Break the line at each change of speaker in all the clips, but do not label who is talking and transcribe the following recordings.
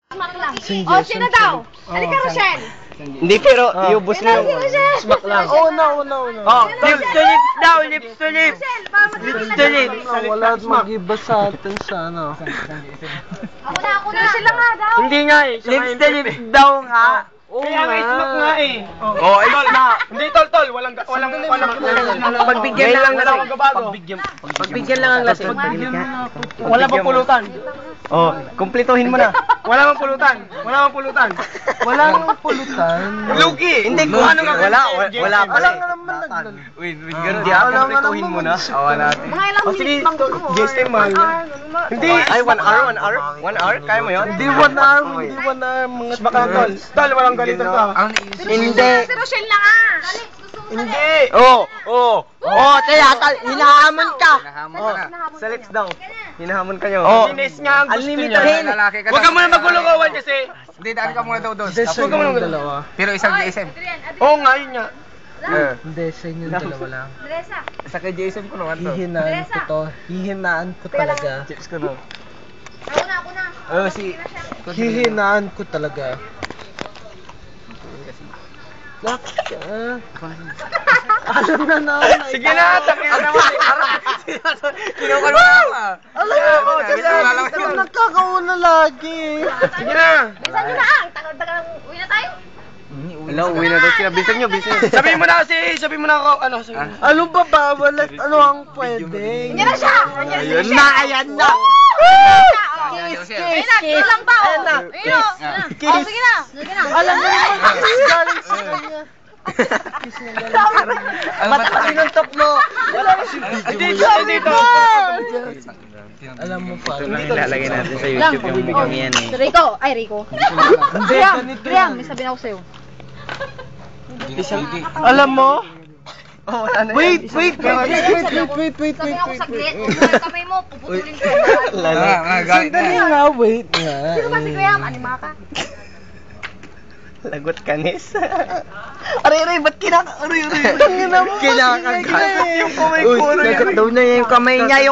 Smack lang. O, sino daw? Halika, Rochelle.
Hindi, pero iubos mo yung
smack
lang. Una.
Oh, lips to lips daw, lips to lips.
Lips
to lips.
Wala mag-iba sa atin sa ano.
Ako na. Sila nga daw.
Hindi nga eh. Lips to lips daw nga.
Kaya nga smack nga eh.
Oh, ay na.
Hindi tol, walang
Pagbigyan lang na lang.
Pagbigyan lang ang lasing.
Wala pang pulutan. Oh, kumpletuhin mo na.
Wala mang pulutan. Walang pulutan.
Lugi. Hindi ko ano nga. Wala pa.
Wala nga naman nagdala.
Wait, ganun di ako kumpletuhin mo na. Awa natin.
Mga ilang minutes bang ako?
Jesse, mahal na. Hindi.
Ay, 1 hour? 1 hour? Kaya mo yun?
Hindi 1 hour. Mga baka tol. Tol, walang ganito to.
Hindi.
Si Rochelle na nga. Dali, gusto mo
Hindi.
Kaya hinahamon ka. Sa lips daw. Hinahamon kayo.
Linis nga ang gusto
Unlimited.
niya. Huwag ka muna magulugawan kasi.
Hindi, daan ka muna daw doon.
Huwag ka muna magulugawan.
Pero isang GSM.
Oo nga, yun nga.
Hindi, sa inyo dalawa lang.
Teresa.
Isa kay GSM ko naman to.
Hihinaan ko to. Hihinaan ko talaga.
Chips ko na.
Ako na.
Hihinaan ko talaga. Alam na naman.
Sige na, takin na naman.
Kinukan mo na.
Alam mo, kasi nagkakauna lagi.
Sige na.
Bilisan nyo na. Ang tagal-tagal. Uwi na tayo.
Hello, uwi na daw sila. Bilisan nyo.
Sabihin mo na ako, ano, sige.
Ano ba bawal at ano ang pwede?
Yan na siya.
Ayan na.
Ayun lang ba? Ayun o. Sige na.
Alam mo naman, kiss galing sa kanya. Kiss na galing.
Matakin ang top mo.
Dito.
Alam mo pa.
Ilalagay natin sa YouTube yung yan eh.
Rico. Graham, may sabihin ako sa'yo.
Alam mo?
Oh, wala na.
Wait.
Sabi ako saglit. Huwag kamay mo. Puputulin ko.
Sandali nga, wait nga.
Sino ba si Graham? Anima ka?
Lagot kanis. Aray, ba't Aray. Kinakagat. Yung kamay ko. Kagat daw na yung kamay niya.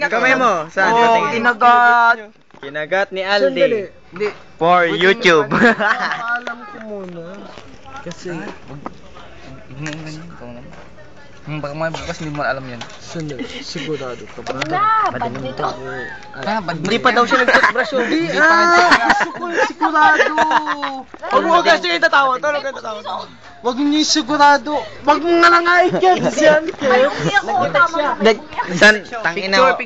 Kamay mo. Saan? Oh, kinagat ni Aldi. For YouTube.
Alam ko muna. Kasi,
Baka may bukas hindi mo alam yan.
sigurado ka ba?
Bad nito.
Hindi pa daw siya nag-toothbrush.
Hindi sigurado.
Huwag ka sige tatawa.
Wag niyo sigurado. Wag mo nga lang i-caps yan, Kev.
Hindi ako. Tama.
San? Tangina.
Wow.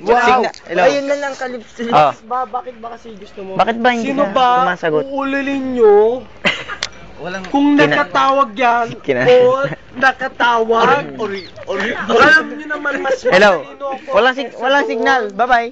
Ayun na lang kalips.
Bakit ba kasi gusto mo?
Bakit ba hindi
Sino
ka
ba
sumasagot?
uulilin nyo? Kung nakatawag yan o nakatawag, alam nyo naman mas
Hello.
matalino ako.
Walang signal. Bye-bye.